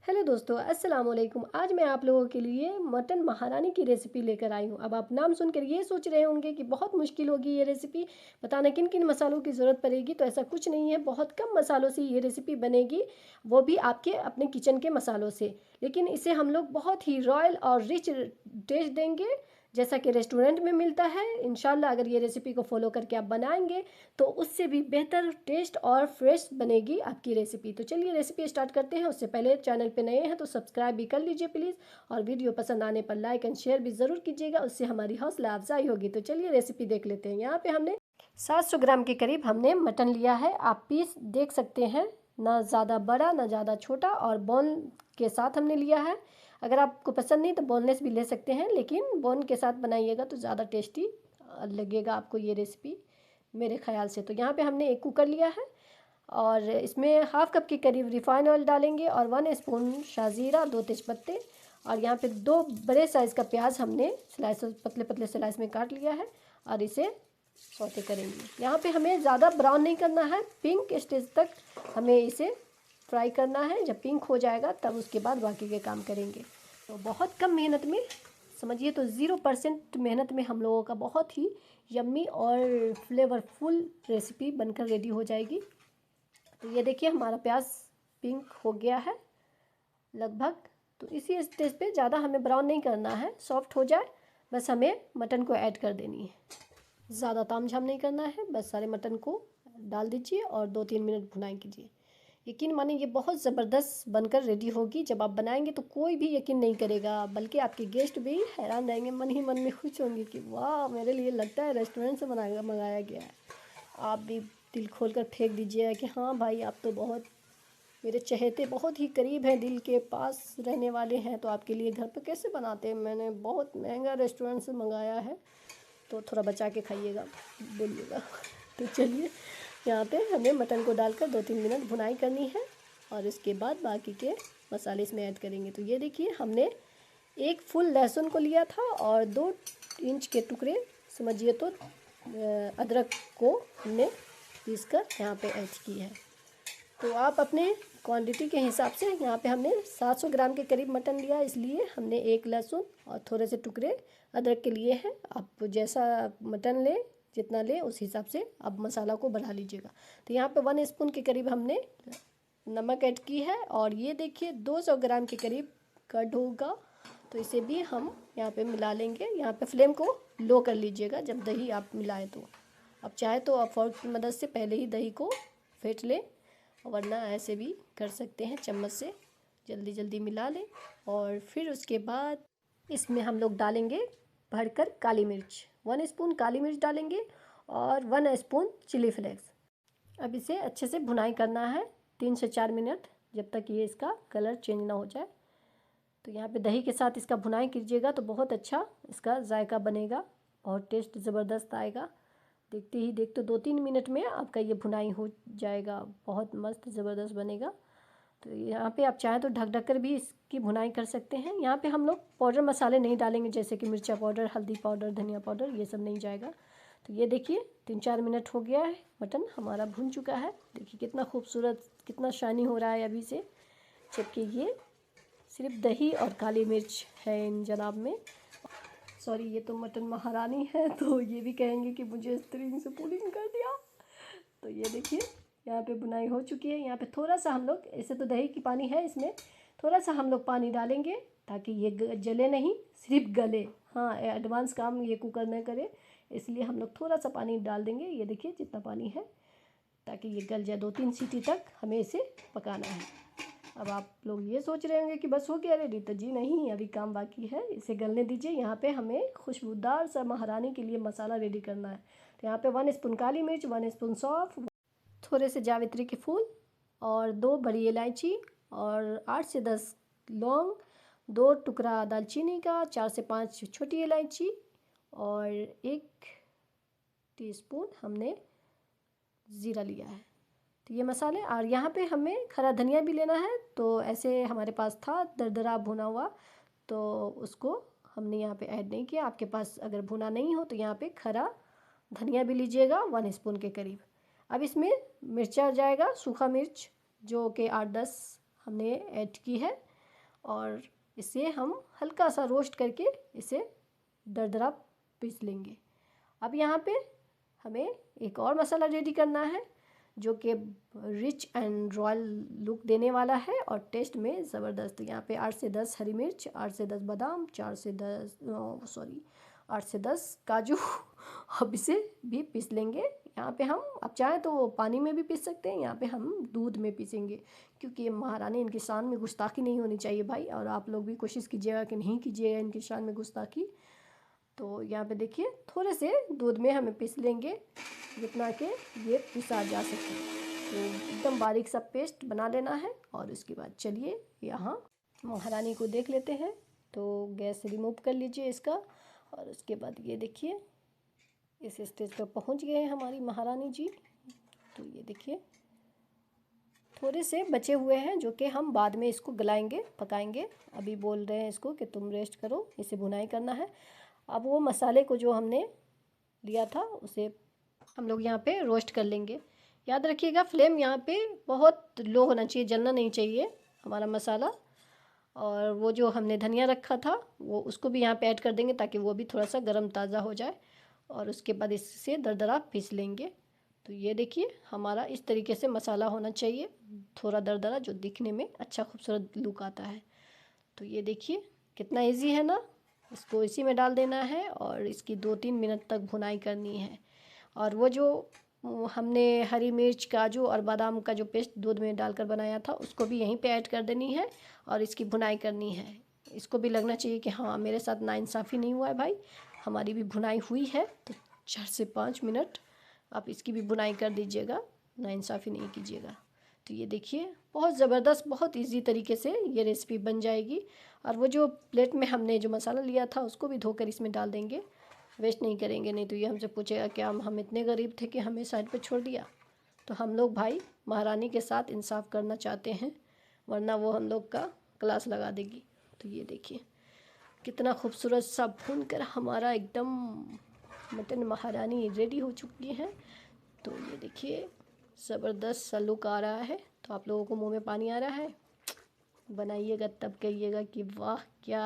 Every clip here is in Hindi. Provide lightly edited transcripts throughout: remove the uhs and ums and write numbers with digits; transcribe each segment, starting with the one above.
हेलो दोस्तों, अस्सलाम वालेकुम। आज मैं आप लोगों के लिए मटन महारानी की रेसिपी लेकर आई हूँ। अब आप नाम सुनकर ये सोच रहे होंगे कि बहुत मुश्किल होगी ये रेसिपी, बताना किन किन मसालों की ज़रूरत पड़ेगी। तो ऐसा कुछ नहीं है, बहुत कम मसालों से ये रेसिपी बनेगी, वो भी आपके अपने किचन के मसालों से। लेकिन इसे हम लोग बहुत ही रॉयल और रिच टेस्ट देंगे, जैसा कि रेस्टोरेंट में मिलता है। इंशाल्लाह अगर ये रेसिपी को फॉलो करके आप बनाएंगे तो उससे भी बेहतर टेस्ट और फ्रेश बनेगी आपकी रेसिपी। तो चलिए रेसिपी स्टार्ट करते हैं। उससे पहले चैनल पे नए हैं तो सब्सक्राइब भी कर लीजिए प्लीज़, और वीडियो पसंद आने पर लाइक एंड शेयर भी ज़रूर कीजिएगा, उससे हमारी हौसला अफजाई होगी। तो चलिए रेसिपी देख लेते हैं। यहाँ पे हमने 700 ग्राम के करीब हमने मटन लिया है। आप पीस देख सकते हैं, ना ज़्यादा बड़ा ना ज़्यादा छोटा, और बोन के साथ हमने लिया है। अगर आपको पसंद नहीं तो बोनलेस भी ले सकते हैं, लेकिन बोन के साथ बनाइएगा तो ज़्यादा टेस्टी लगेगा आपको ये रेसिपी मेरे ख्याल से। तो यहाँ पे हमने एक कुकर लिया है और इसमें हाफ कप के करीब रिफाइंड ऑयल डालेंगे, और 1 स्पून शाजीरा, 2 तेज़पत्ते, और यहाँ पे 2 बड़े साइज़ का प्याज हमने स्लाइस पतले पतले स्लाइस में काट लिया है, और इसे सौते करेंगे। यहाँ पे हमें ज़्यादा ब्राउन नहीं करना है, पिंक स्टेज तक हमें इसे फ्राई करना है। जब पिंक हो जाएगा तब उसके बाद बाकी के काम करेंगे। तो बहुत कम मेहनत में, समझिए तो 0% मेहनत में हम लोगों का बहुत ही यम्मी और फ्लेवरफुल रेसिपी बनकर रेडी हो जाएगी। तो ये देखिए हमारा प्याज पिंक हो गया है लगभग। तो इसी स्टेज पे ज़्यादा हमें ब्राउन नहीं करना है, सॉफ्ट हो जाए बस हमें मटन को ऐड कर देनी है। ज़्यादा तामझाम नहीं करना है, बस सारे मटन को डाल दीजिए और 2-3 मिनट भुनाई कीजिए। यकीन मानिए ये बहुत ज़बरदस्त बनकर रेडी होगी। जब आप बनाएंगे तो कोई भी यकीन नहीं करेगा, बल्कि आपके गेस्ट भी हैरान रहेंगे, मन ही मन में खुश होंगे कि वाह, मेरे लिए लगता है रेस्टोरेंट से मंगाया गया है। आप भी दिल खोल कर फेंक दीजिएगा कि हाँ भाई, आप तो बहुत मेरे चहेते बहुत ही करीब हैं, दिल के पास रहने वाले हैं, तो आपके लिए घर पर कैसे बनाते हैं, मैंने बहुत महंगा रेस्टोरेंट से मंगाया है, तो थोड़ा बचा के खाइएगा बोलिएगा। तो चलिए यहाँ पे हमें मटन को डालकर 2-3 मिनट भुनाई करनी है, और इसके बाद बाकी के मसाले इसमें ऐड करेंगे। तो ये देखिए हमने एक फुल लहसुन को लिया था, और 2 इंच के टुकड़े, समझिए तो अदरक को हमने पीस कर यहाँ पे ऐड की है। तो आप अपने क्वांटिटी के हिसाब से, यहाँ पे हमने 700 ग्राम के करीब मटन लिया, इसलिए हमने एक लहसुन और थोड़े से टुकड़े अदरक के लिए हैं। आप जैसा मटन लें, जितना लें उस हिसाब से आप मसाला को बढ़ा लीजिएगा। तो यहाँ पे 1 स्पून के करीब हमने नमक ऐड की है, और ये देखिए 200 ग्राम के करीब कर्ड होगा, तो इसे भी हम यहाँ पे मिला लेंगे। यहाँ पे फ्लेम को लो कर लीजिएगा जब दही आप मिलाएं तो। आप चाहे तो आप फोर्क की मदद से पहले ही दही को फेंट लें, वरना ऐसे भी कर सकते हैं, चम्मच से जल्दी जल्दी मिला लें। और फिर उसके बाद इसमें हम लोग डालेंगे भरकर काली मिर्च, 1 स्पून काली मिर्च डालेंगे, और 1 स्पून चिली फ्लेक्स। अब इसे अच्छे से भुनाई करना है 3 से 4 मिनट, जब तक ये इसका कलर चेंज ना हो जाए। तो यहाँ पे दही के साथ इसका भुनाई कीजिएगा तो बहुत अच्छा इसका जायका बनेगा और टेस्ट ज़बरदस्त आएगा। देखते 2-3 मिनट में आपका ये भुनाई हो जाएगा, बहुत मस्त ज़बरदस्त बनेगा। तो यहाँ पे आप चाहें तो ढक कर भी इसकी भुनाई कर सकते हैं। यहाँ पे हम लोग पाउडर मसाले नहीं डालेंगे, जैसे कि मिर्चा पाउडर, हल्दी पाउडर, धनिया पाउडर, ये सब नहीं जाएगा। तो ये देखिए 3-4 मिनट हो गया है, मटन हमारा भुन चुका है। देखिए कितना खूबसूरत, कितना शाइनी हो रहा है अभी से, जबकि ये सिर्फ दही और काली मिर्च है इन जनाब में। सॉरी, ये तो मटन महारानी है, तो ये भी कहेंगे कि मुझे स्त्रीलिंग से पुल्लिंग कर दिया। तो ये देखिए यहाँ पे बुनाई हो चुकी है। यहाँ पे थोड़ा सा हम लोग, ऐसे तो दही की पानी है इसमें, थोड़ा सा हम लोग पानी डालेंगे ताकि ये जले नहीं, सिर्फ गले। हाँ, एडवांस काम ये कुकर न करे, इसलिए हम लोग थोड़ा सा पानी डाल देंगे। ये देखिए जितना पानी है, ताकि ये गल जाए। 2-3 सीटी तक हमें इसे पकाना है। अब आप लोग ये सोच रहे होंगे कि बस हो गया रेडी, तो जी नहीं, अभी काम बाकी है, इसे गलने दीजिए। यहाँ पे हमें खुशबूदार सा महारानी के लिए मसाला रेडी करना है। तो यहाँ पे 1 स्पून काली मिर्च, 1 स्पून सौंफ, थोड़े से जावित्री के फूल, और 2 बड़ी इलायची, और 8 से 10 लौंग, 2 टुकड़ा दालचीनी का, 4 से 5 छोटी इलायची, और 1 टीस्पून हमने ज़ीरा लिया है। तो ये मसाले, और यहाँ पे हमें खरा धनिया भी लेना है। तो ऐसे हमारे पास था दरदरा भुना हुआ, तो उसको हमने यहाँ पे ऐड नहीं किया। आपके पास अगर भुना नहीं हो तो यहाँ पे खरा धनिया भी लीजिएगा, 1 स्पून के करीब। अब इसमें मिर्चा जाएगा, सूखा मिर्च जो कि 8-10 हमने ऐड की है, और इसे हम हल्का सा रोस्ट करके इसे दरदरा पीस लेंगे। अब यहाँ पे हमें एक और मसाला रेडी करना है जो कि रिच एंड रॉयल लुक देने वाला है और टेस्ट में ज़बरदस्त। यहाँ पे 8 से 10 हरी मिर्च, 8 से 10 बादाम, 8 से 10 काजू अब इसे भी पीस लेंगे। यहाँ पे हम आप चाहें तो पानी में भी पीस सकते हैं, यहाँ पे हम दूध में पीसेंगे क्योंकि ये महारानी, इनकी शान में गुस्ताखी नहीं होनी चाहिए भाई। और आप लोग भी कोशिश कीजिएगा कि नहीं कीजिएगा इनकी शान में गुस्ताखी। तो यहाँ पे देखिए थोड़े से दूध में हमें पीस लेंगे जितना कि ये पिसा जा सके। तो एकदम बारीक सा पेस्ट बना लेना है। और उसके बाद चलिए यहाँ महारानी को देख लेते हैं। तो गैस रिमूव कर लीजिए इसका। और उसके बाद ये देखिए इस स्टेज पर पहुँच गए हैं हमारी महारानी जी। तो ये देखिए थोड़े से बचे हुए हैं जो कि हम बाद में इसको गलाएंगे, पकाएंगे। अभी बोल रहे हैं इसको कि तुम रेस्ट करो, इसे भुनाई करना है। अब वो मसाले को जो हमने लिया था उसे हम लोग यहाँ पे रोस्ट कर लेंगे। याद रखिएगा फ्लेम यहाँ पे बहुत लो होना चाहिए, जलना नहीं चाहिए हमारा मसाला। और वो जो हमने धनिया रखा था वो उसको भी यहाँ पे ऐड कर देंगे ताकि वो भी थोड़ा सा गर्म ताज़ा हो जाए। और उसके बाद इससे दरदरा पीस लेंगे। तो ये देखिए हमारा इस तरीके से मसाला होना चाहिए, थोड़ा दरदरा, जो दिखने में अच्छा खूबसूरत लुक आता है। तो ये देखिए कितना इजी है ना। इसको इसी में डाल देना है और इसकी 2-3 मिनट तक भुनाई करनी है। और वो जो हमने हरी मिर्च, काजू और बादाम का जो पेस्ट दूध में डालकर बनाया था उसको भी यहीं पे ऐड कर देनी है और इसकी भुनाई करनी है। इसको भी लगना चाहिए कि हाँ मेरे साथ नाइंसाफ़ी नहीं हुआ है भाई, हमारी भी भुनाई हुई है। तो 4 से 5 मिनट आप इसकी भी भुनाई कर दीजिएगा, नाइंसाफ़ी नहीं कीजिएगा। तो ये देखिए बहुत ज़बरदस्त, बहुत इजी तरीके से ये रेसिपी बन जाएगी। और वो जो प्लेट में हमने जो मसाला लिया था उसको भी धोकर इसमें डाल देंगे, वेस्ट नहीं करेंगे। नहीं तो ये हमसे पूछेगा क्या हम इतने गरीब थे कि हमें साइड पे छोड़ दिया। तो हम लोग भाई महारानी के साथ इंसाफ करना चाहते हैं, वरना वो हम लोग का क्लास लगा देगी। तो ये देखिए कितना खूबसूरत सा भून कर हमारा एकदम मटन महारानी रेडी हो चुकी है। तो ये देखिए ज़बरदस्त सा लुक आ रहा है। तो आप लोगों को मुंह में पानी आ रहा है, बनाइएगा तब कहिएगा कि वाह क्या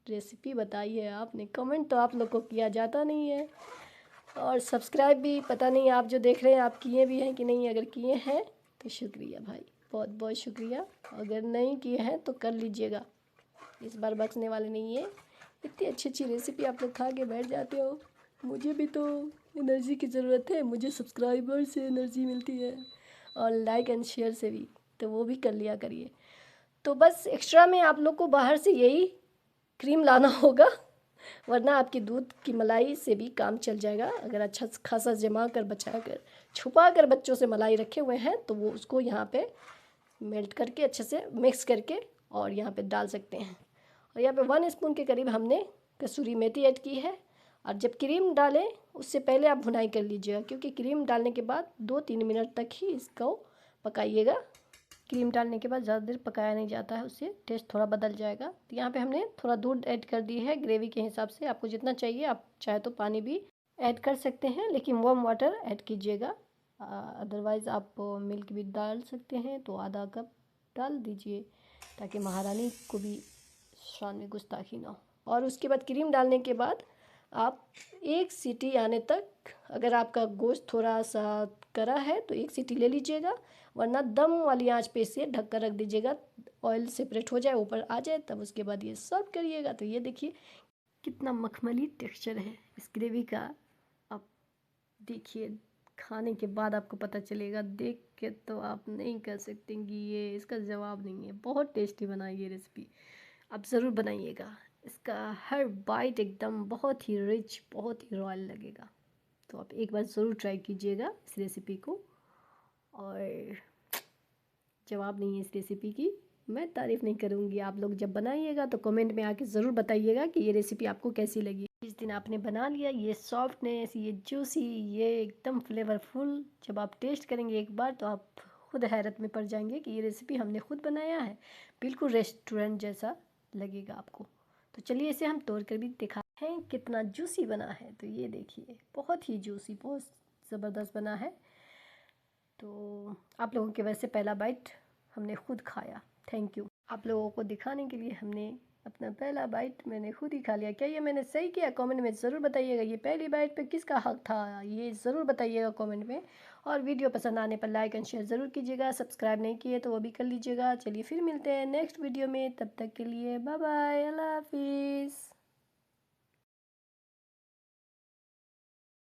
रेसिपी बताई है आपने। कमेंट तो आप लोग को किया जाता नहीं है। और सब्सक्राइब भी पता नहीं आप जो देख रहे हैं आप किए भी हैं कि नहीं। अगर किए हैं तो शुक्रिया भाई, बहुत बहुत शुक्रिया। अगर नहीं किए हैं तो कर लीजिएगा, इस बार बख्शने वाले नहीं है। इतनी अच्छी अच्छी रेसिपी आप लोग खा के बैठ जाते हो, मुझे भी तो एनर्जी की ज़रूरत है। मुझे सब्सक्राइबर से एनर्जी मिलती है और लाइक एंड शेयर से भी, तो वो भी कर लिया करिए। तो बस एक्स्ट्रा में आप लोग को बाहर से यही क्रीम लाना होगा, वरना आपकी दूध की मलाई से भी काम चल जाएगा। अगर अच्छा खासा जमा कर, बचा कर, छुपा कर बच्चों से मलाई रखे हुए हैं तो वो उसको यहाँ पे मेल्ट करके अच्छे से मिक्स करके और यहाँ पे डाल सकते हैं। और यहाँ पे 1 स्पून के करीब हमने कसूरी मेथी ऐड की है। और जब क्रीम डालें उससे पहले आप भुनाई कर लीजिएगा, क्योंकि क्रीम डालने के बाद 2-3 मिनट तक ही इसको पकाइएगा। क्रीम डालने के बाद ज़्यादा देर पकाया नहीं जाता है, उससे टेस्ट थोड़ा बदल जाएगा। तो यहाँ पे हमने थोड़ा दूध ऐड कर दी है ग्रेवी के हिसाब से। आपको जितना चाहिए आप चाहे तो पानी भी ऐड कर सकते हैं, लेकिन वार्म वाटर ऐड कीजिएगा। अदरवाइज़ आप मिल्क भी डाल सकते हैं, तो आधा कप डाल दीजिए ताकि महारानी को भी शान में गुस्ताखी ना हो। और उसके बाद क्रीम डालने के बाद आप 1 सीटी आने तक, अगर आपका गोश्त थोड़ा सा करा है तो 1 सीटी ले लीजिएगा, वरना दम वाली आंच पे इसे ढक कर रख दीजिएगा, ऑयल सेपरेट हो जाए, ऊपर आ जाए, तब उसके बाद ये सर्व करिएगा। तो ये देखिए कितना मखमली टेक्सचर है इस ग्रेवी का। आप देखिए खाने के बाद आपको पता चलेगा, देख के तो आप नहीं कह सकते कि ये इसका जवाब नहीं है। बहुत टेस्टी बना ये रेसिपी, आप ज़रूर बनाइएगा। इसका हर बाइट एकदम बहुत ही रिच, बहुत ही रॉयल लगेगा। तो आप एक बार ज़रूर ट्राई कीजिएगा इस रेसिपी को। और जवाब नहीं है इस रेसिपी की, मैं तारीफ़ नहीं करूँगी। आप लोग जब बनाइएगा तो कमेंट में आके ज़रूर बताइएगा कि ये रेसिपी आपको कैसी लगी। जिस दिन आपने बना लिया, ये सॉफ्टनेस, ये जूसी, ये एकदम फ्लेवरफुल, जब आप टेस्ट करेंगे एक बार तो आप खुद हैरत में पड़ जाएंगे कि ये रेसिपी हमने खुद बनाया है। बिल्कुल रेस्टोरेंट जैसा लगेगा आपको। तो चलिए इसे हम तोड़ कर भी दिखाते हैं कितना जूसी बना है। तो ये देखिए बहुत ही जूसी, बहुत ज़बरदस्त बना है। तो आप लोगों के वैसे पहला बाइट हमने खुद खाया, थैंक यू। आप लोगों को दिखाने के लिए हमने अपना पहला बाइट मैंने खुद ही खा लिया। क्या ये मैंने सही किया? कमेंट में ज़रूर बताइएगा। ये पहली बाइट पे किसका हक था, ये ज़रूर बताइएगा कमेंट में। और वीडियो पसंद आने पर लाइक एंड शेयर ज़रूर कीजिएगा। सब्सक्राइब नहीं किए तो वो भी कर लीजिएगा। चलिए फिर मिलते हैं नेक्स्ट वीडियो में, तब तक के लिए बाय बाय, अल्लाह हाफिज़।